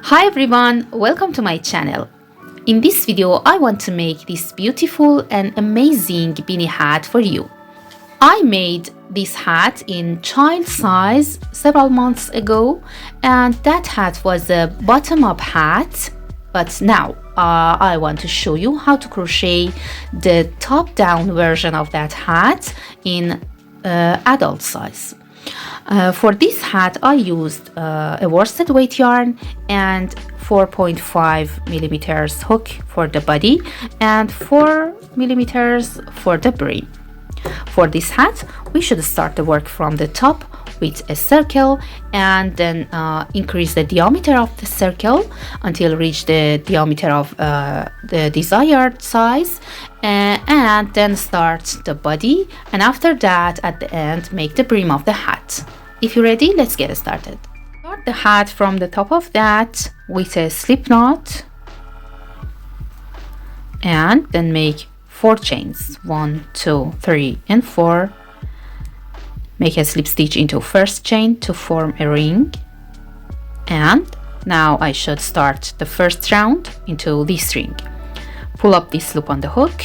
Hi everyone, welcome to my channel. In this video, I want to make this beautiful and amazing beanie hat for you. I made this hat in child size several months ago, and that hat was a bottom-up hat, but now I want to show you how to crochet the top-down version of that hat in adult size. For this hat, I used a worsted weight yarn and 4.5 millimeters hook for the body and 4 millimeters for the brim. For this hat, we should start the work from the top with a circle and then increase the diameter of the circle until reach the diameter of the desired size, and then start the body, and after that at the end make the brim of the hat. If you're ready, let's get started. Start the hat from the top of that with a slip knot and then make 4 chains, 1, 2, 3 and 4. Make a slip stitch into first chain to form a ring, and now I should start the first round into this ring. Pull up this loop on the hook,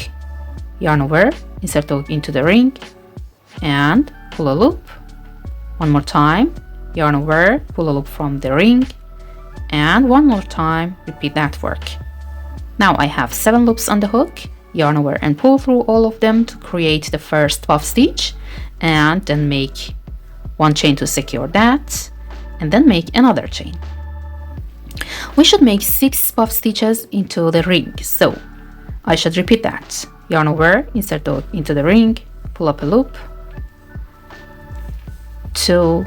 yarn over, insert the hook into the ring and pull a loop. One more time, yarn over, pull a loop from the ring, and one more time, repeat that work. Now I have 7 loops on the hook, yarn over and pull through all of them to create the first puff stitch, and then make 1 chain to secure that, and then make another chain. We should make 6 puff stitches into the ring, so I should repeat that. Yarn over, insert the hook into the ring, pull up a loop, 2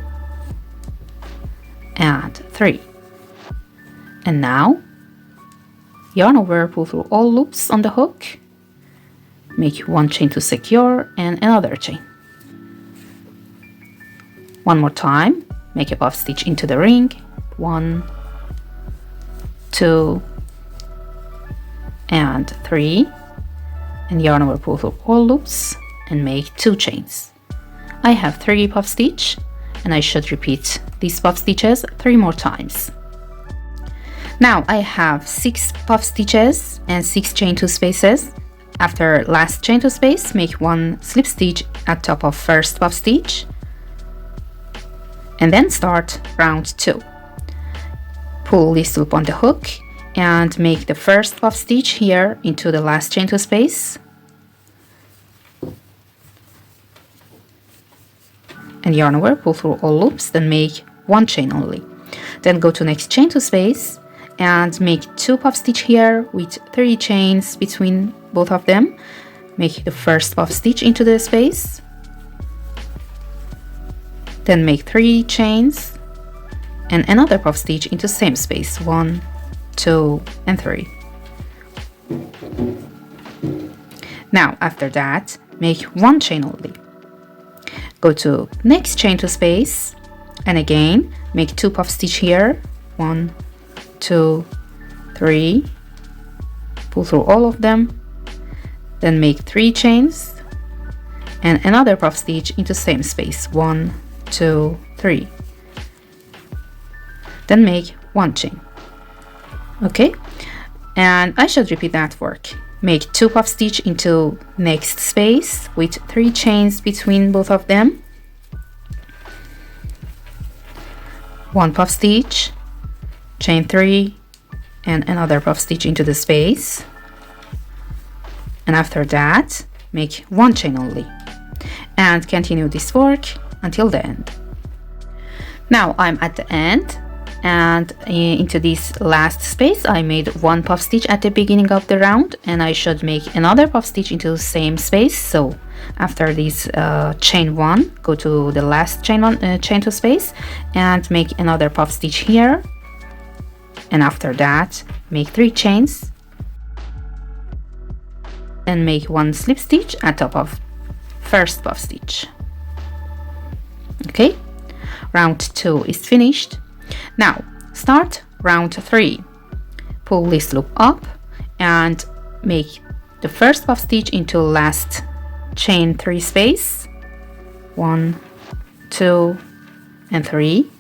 and 3, and now yarn over, pull through all loops on the hook, make 1 chain to secure and another chain. One more time, make a puff stitch into the ring, 1, 2 and 3, and yarn over, pull through all loops and make 2 chains. I have 3 puff stitch and I should repeat these puff stitches 3 more times. Now I have 6 puff stitches and 6 chain 2 spaces. After last chain 2 space, make 1 slip stitch at top of first puff stitch and then start round 2. Pull this loop on the hook and make the first puff stitch here into the last chain 2 space, and yarn over, pull through all loops, then make 1 chain only. Then go to next chain 2 space and make 2 puff stitch here with 3 chains between both of them. Make the first puff stitch into the space, then make 3 chains and another puff stitch into same space, 1, 2 and 3. Now after that, make 1 chain only. Go to next chain 2 space and again make 2 puff stitch here, 1, 2, 3, pull through all of them, then make 3 chains and another puff stitch into same space, 1, 2, 3, then make 1 chain. Okay, and I should repeat that work. Make 2 puff stitch into next space with 3 chains between both of them, 1 puff stitch, chain 3 and another puff stitch into the space, and after that make 1 chain only, and continue this work until the end. Now I'm at the end, and into this last space I made 1 puff stitch at the beginning of the round, and I should make another puff stitch into the same space. So after this chain 1, go to the last chain 2 space and make another puff stitch here, and after that make 3 chains and make 1 slip stitch at top of first puff stitch. Okay, round 2 is finished. Now start round 3. Pull this loop up and make the first puff stitch into last chain 3 space, 1, 2 and 3,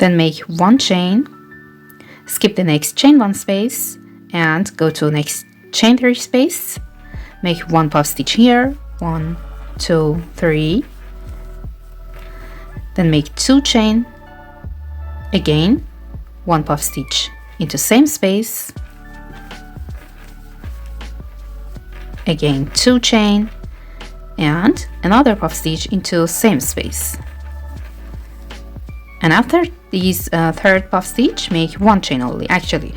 Then make 1 chain, skip the next chain 1 space and go to next chain 3 space, make 1 puff stitch here, 1, 2, 3, then make 2 chain, again 1 puff stitch into same space, again 2 chain and another puff stitch into same space. And after these third puff stitch, make 1 chain only. Actually,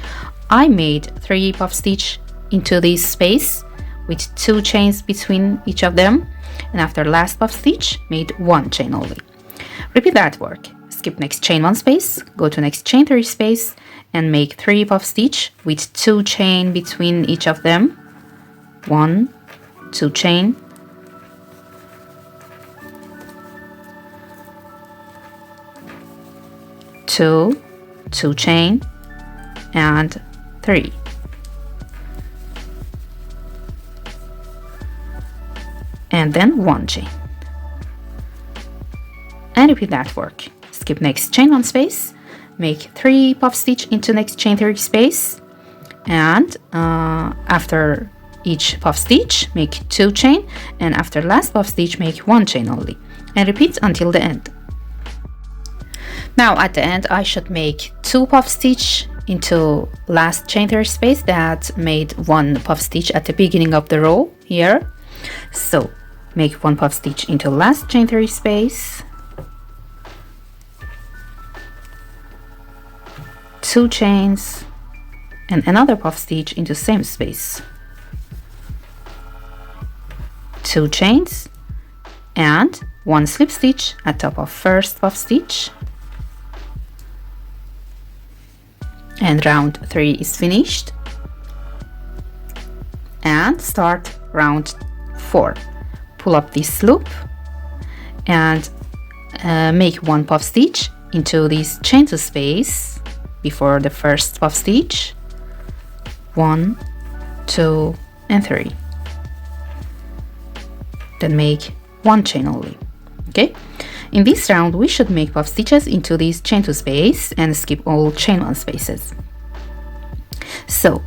I made 3 puff stitch into this space with 2 chains between each of them, and after last puff stitch, made 1 chain only. Repeat that work. Skip next chain 1 space, go to next chain 3 space, and make 3 puff stitch with 2 chain between each of them. 1, 2 chain, 2, 2 chain, and 3. And then 1 chain. And repeat that work. Skip next chain 1 space, make 3 puff stitch into next chain 3 space, and after each puff stitch, make 2 chain, and after last puff stitch, make 1 chain only. And repeat until the end. Now at the end, I should make 2 puff stitch into last chain 3 space that made 1 puff stitch at the beginning of the row here. So make 1 puff stitch into last chain 3 space, 2 chains, and another puff stitch into same space, 2 chains, and 1 slip stitch at top of first puff stitch. And round 3 is finished. And start round 4. Pull up this loop and make 1 puff stitch into this chain 2 space before the first puff stitch. 1, 2, and 3. Then make 1 chain only. Okay. In this round, we should make puff stitches into this chain 2 space and skip all chain 1 spaces. So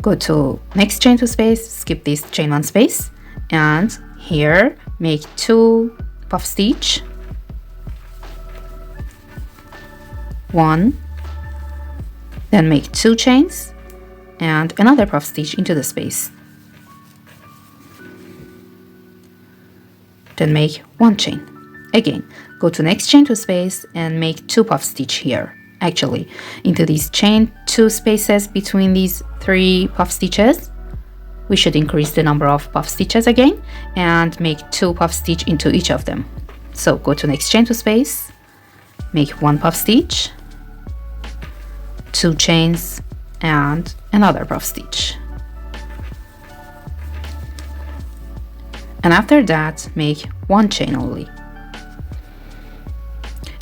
go to next chain 2 space, skip this chain 1 space, and here make 2 puff stitch, 1, then make 2 chains and another puff stitch into the space, then make 1 chain. Again, go to next chain 2 space and make 2 puff stitch here. Actually, into these chain 2 spaces between these 3 puff stitches, we should increase the number of puff stitches again and make 2 puff stitch into each of them. So go to next chain 2 space, make 1 puff stitch, 2 chains, and another puff stitch. And after that, make 1 chain only.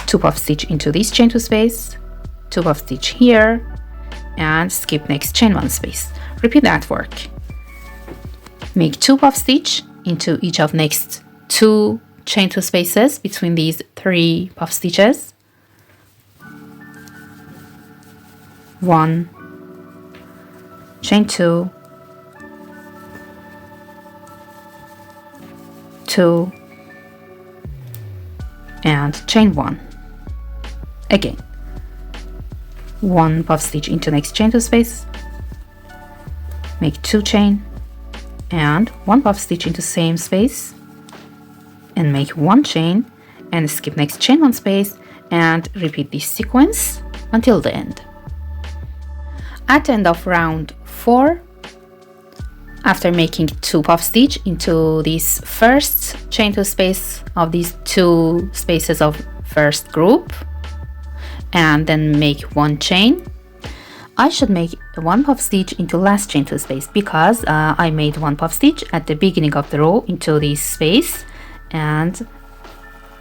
2 puff stitch into this chain 2 space, 2 puff stitch here, and skip next chain 1 space. Repeat that work. Make 2 puff stitch into each of next 2 chain 2 spaces between these 3 puff stitches. 1, chain 2, 2, and chain 1. Again, 1 puff stitch into next chain 2 space, make 2 chain, and 1 puff stitch into same space, and make 1 chain, and skip next chain 1 space, and repeat this sequence until the end. At the end of round 4, after making 2 puff stitch into this first chain 2 space of these 2 spaces of first group, and then make 1 chain, I should make 1 puff stitch into last chain 2 space because I made 1 puff stitch at the beginning of the row into this space, and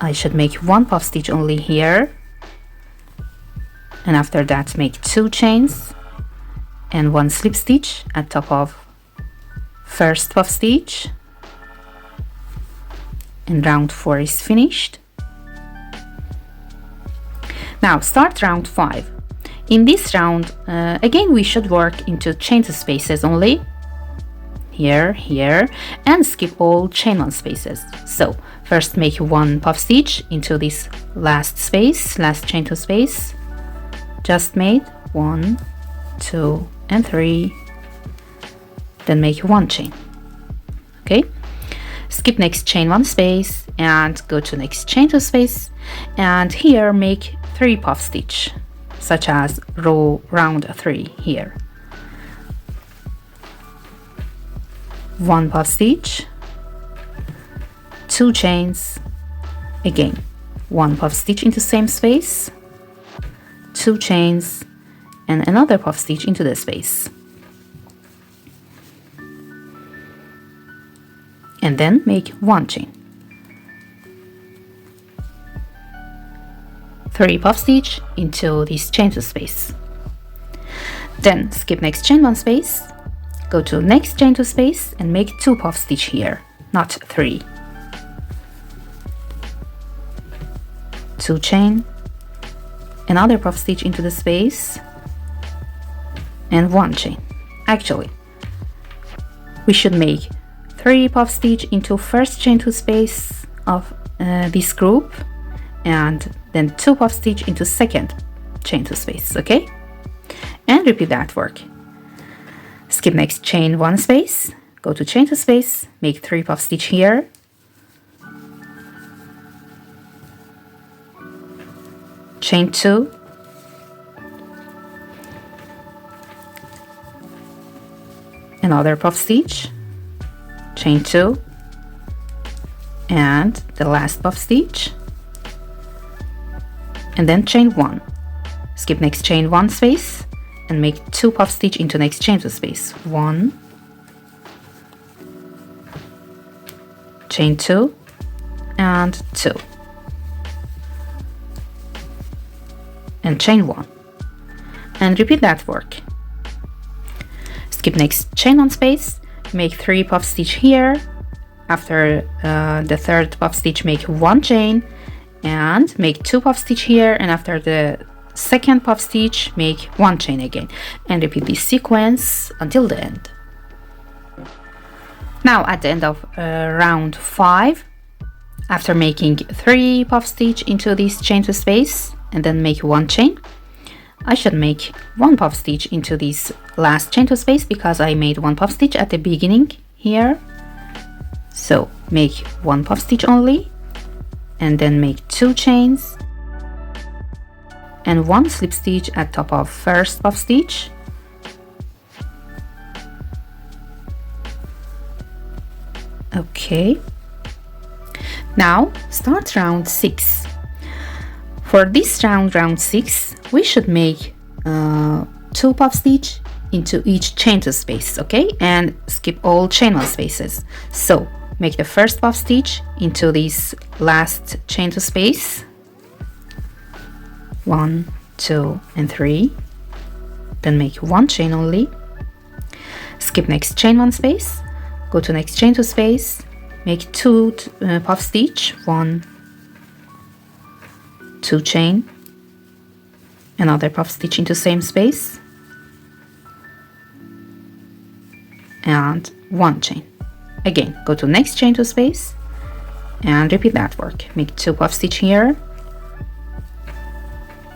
I should make 1 puff stitch only here, and after that make 2 chains and 1 slip stitch at top of first puff stitch, and round 4 is finished. Now start round 5. In this round, again we should work into chain 2 spaces only. Here, here, and skip all chain 1 spaces. So first make 1 puff stitch into this last space, last chain 2 space. Just made 1, 2, and 3. Then make 1 chain. Okay. Skip next chain 1 space and go to next chain 2 space, and here make 3 puff stitch, such as round 3 here. 1 puff stitch, 2 chains, again 1 puff stitch into same space, 2 chains, and another puff stitch into the space. And then make 1 chain. 3 puff stitch into this chain 2 space. Then skip next chain 1 space, go to next chain 2 space and make 2 puff stitch here, not 3. 2 chain, another puff stitch into the space, and 1 chain. Actually, we should make 3 puff stitch into first chain 2 space of this group, and then 2 puff stitch into second chain 2 space, okay? And repeat that work. Skip next chain 1 space, go to chain 2 space, make 3 puff stitch here, chain 2, another puff stitch, chain 2, and the last puff stitch, and then chain 1. Skip next chain 1 space and make 2 puff stitch into next chain 2 space. 1, chain 2, and 2, and chain 1, and repeat that work. Skip next chain 1 space, make 3 puff stitch here. After the third puff stitch, make 1 chain and make 2 puff stitch here, and after the second puff stitch make 1 chain again, and repeat this sequence until the end. Now at the end of round 5, after making 3 puff stitch into this chain 2 space and then make 1 chain, I should make 1 puff stitch into this last chain 2 space because I made 1 puff stitch at the beginning here. So make 1 puff stitch only, and then make 2 chains and 1 slip stitch at top of first puff stitch, okay. Now start round 6. For this round 6, we should make 2 puff stitch into each chain 2 space, okay, and skip all chain 1 spaces. So make the first puff stitch into this last chain 2 space, 1, 2, and 3, then make 1 chain only. Skip next chain 1 space, go to next chain 2 space, make 2 puff stitch, 1, 2 chain, another puff stitch into same space, and 1 chain. Again, go to next chain 2 space and repeat that work. Make 2 puff stitch here,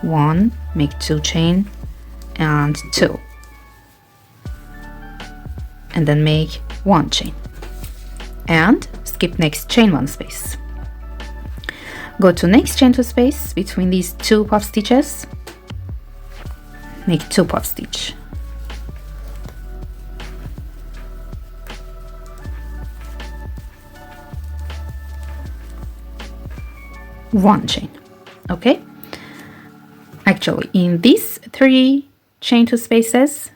1, make 2 chain and 2, and then make 1 chain, and skip next chain 1 space. Go to next chain 2 space between these 2 puff stitches, make 2 puff stitch, one chain, okay. Actually, in these 3 chain 2 spaces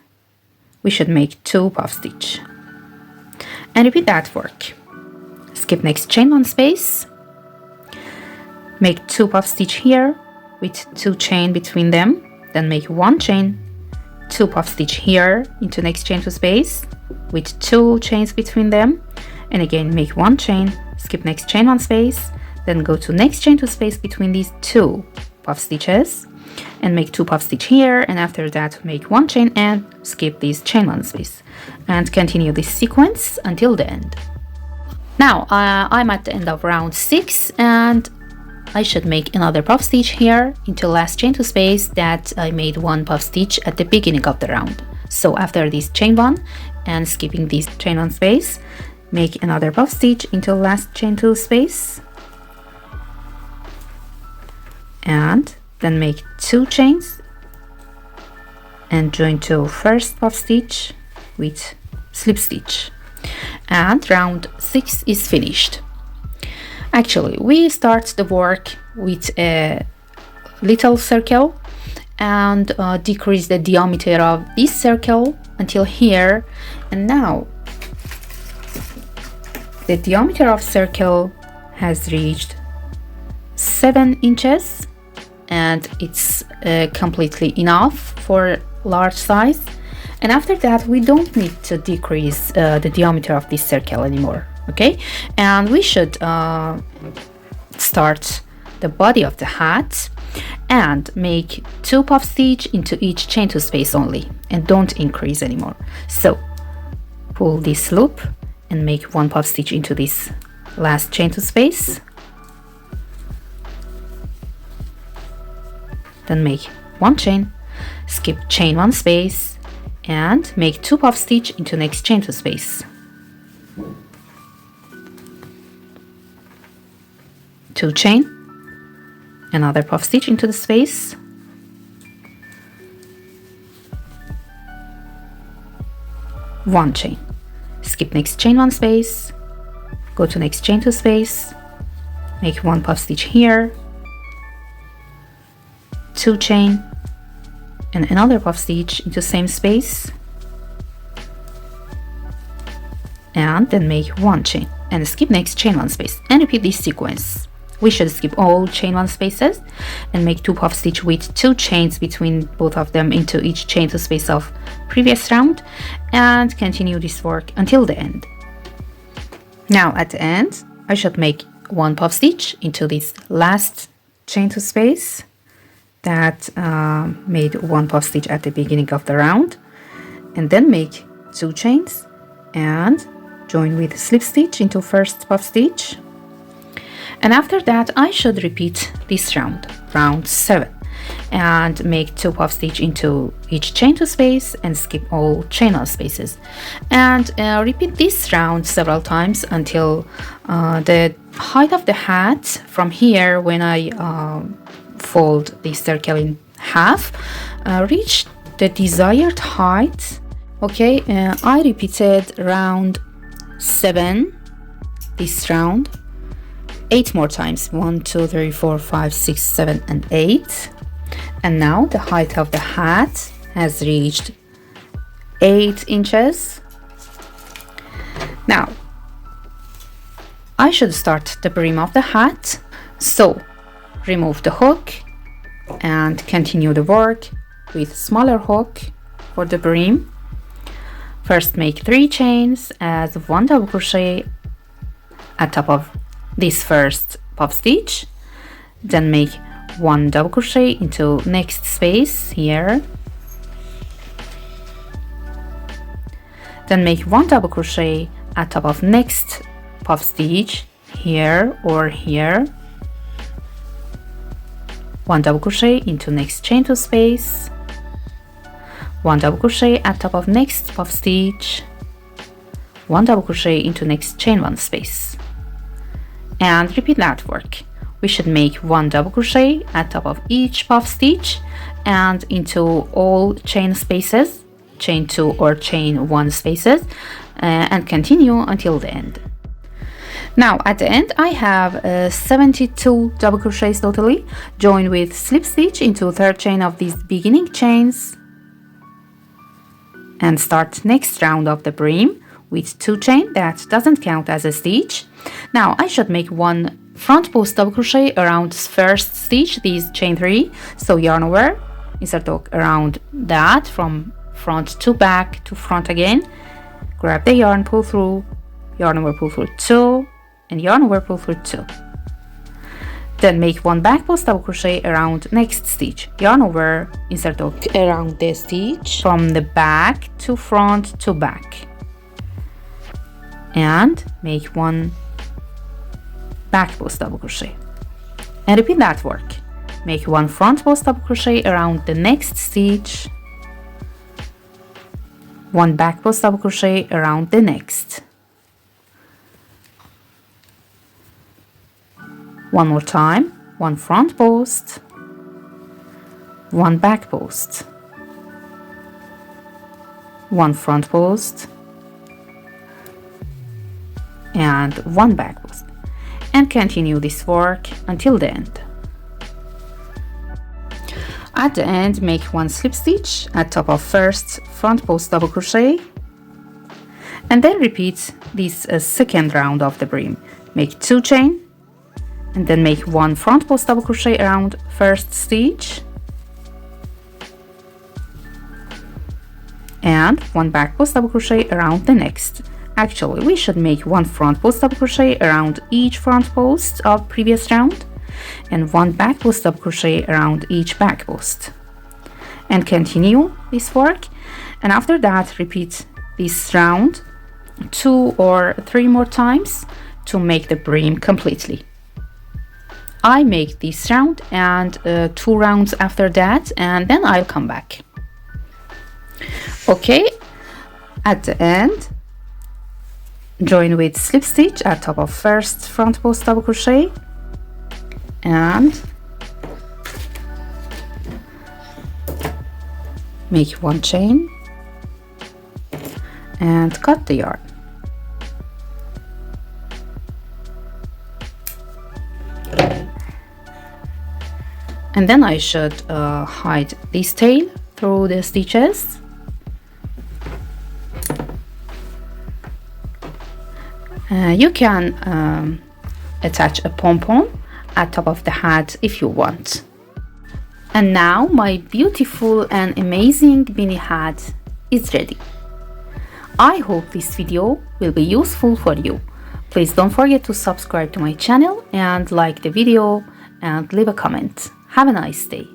we should make 2 puff stitch, and repeat that work. Skip next chain 1 space, make 2 puff stitch here with 2 chain between them, then make 1 chain, 2 puff stitch here into next chain 2 space with 2 chains between them, and again make 1 chain, skip next chain 1 space, then go to next chain 2 space between these 2 puff stitches and make 2 puff stitch here, and after that make 1 chain and skip this chain 1 space and continue this sequence until the end. Now I'm at the end of round 6, and I should make another puff stitch here into last chain 2 space that I made 1 puff stitch at the beginning of the round. So after this chain 1 and skipping this chain 1 space, make another puff stitch into last chain 2 space, and then make 2 chains and join to first puff stitch with slip stitch, and round 6 is finished. Actually, we start the work with a little circle and decrease the diameter of this circle until here, and now the diameter of circle has reached 7 inches, and it's completely enough for large size. And after that we don't need to decrease the diameter of this circle anymore, okay? And we should start the body of the hat and make 2 puff stitch into each chain 2 space only, and don't increase anymore. So pull this loop and make 1 puff stitch into this last chain 2 space, then make 1 chain, skip chain 1 space and make 2 puff stitch into next chain 2 space, 2 chain, another puff stitch into the space, 1 chain, skip next chain 1 space, go to next chain 2 space, make 1 puff stitch here, 2 chain and another puff stitch into same space, and then make 1 chain and skip next chain 1 space, and repeat this sequence. We should skip all chain 1 spaces and make 2 puff stitch with 2 chains between both of them into each chain 2 space of previous round, and continue this work until the end. Now at the end I should make 1 puff stitch into this last chain 2 space that made 1 puff stitch at the beginning of the round, and then make 2 chains and join with slip stitch into first puff stitch. And after that I should repeat this round 7, and make 2 puff stitch into each chain 2 space and skip all chain 1 spaces, and repeat this round several times until the height of the hat from here, when I fold this circle in half, reach the desired height. Okay, I repeated round 7 this round 8 more times, 1 2 3 4 5 6 7 and 8, and now the height of the hat has reached 8 inches. Now I should start the brim of the hat, so remove the hook and continue the work with smaller hook for the brim. First make 3 chains as 1 double crochet at top of this first puff stitch, then make 1 double crochet into next space here, then make 1 double crochet at top of next puff stitch here or here, 1 double crochet into next chain 2 space, 1 double crochet at top of next puff stitch, 1 double crochet into next chain 1 space, and repeat that work. We should make 1 double crochet at top of each puff stitch and into all chain spaces, chain 2 or chain 1 spaces, and continue until the end. Now at the end I have 72 double crochets totally. Join with slip stitch into third chain of these beginning chains and start next round of the brim with 2 chain. That doesn't count as a stitch. Now I should make 1 front post double crochet around first stitch, these chain 3, so yarn over, insert hook around that from front to back to front again, grab the yarn, pull through, yarn over, pull through 2, and yarn over, pull through 2. Then make one back post double crochet around next stitch. Yarn over, insert hook around the stitch from the back to front to back, and make one back post double crochet, and repeat that work. Make one front post double crochet around the next stitch, one back post double crochet around the next. One more time, one front post, one back post, one front post, and one back post, and continue this work until the end. At the end, make one slip stitch at top of first front post double crochet, and then repeat this second round of the brim. Make 2 chain, and then make one front post double crochet around first stitch, and one back post double crochet around the next. Actually, we should make one front post double crochet around each front post of previous round, and one back post double crochet around each back post, and continue this work. And after that, repeat this round 2 or 3 more times to make the brim completely. I make this round and 2 rounds after that, and then I'll come back. Okay, at the end, join with slip stitch at top of first front post double crochet, and make 1 chain and cut the yarn. And then I should hide this tail through the stitches. You can attach a pom-pom at top of the hat if you want. And now my beautiful and amazing beanie hat is ready. I hope this video will be useful for you. Please don't forget to subscribe to my channel and like the video and leave a comment. Have a nice day.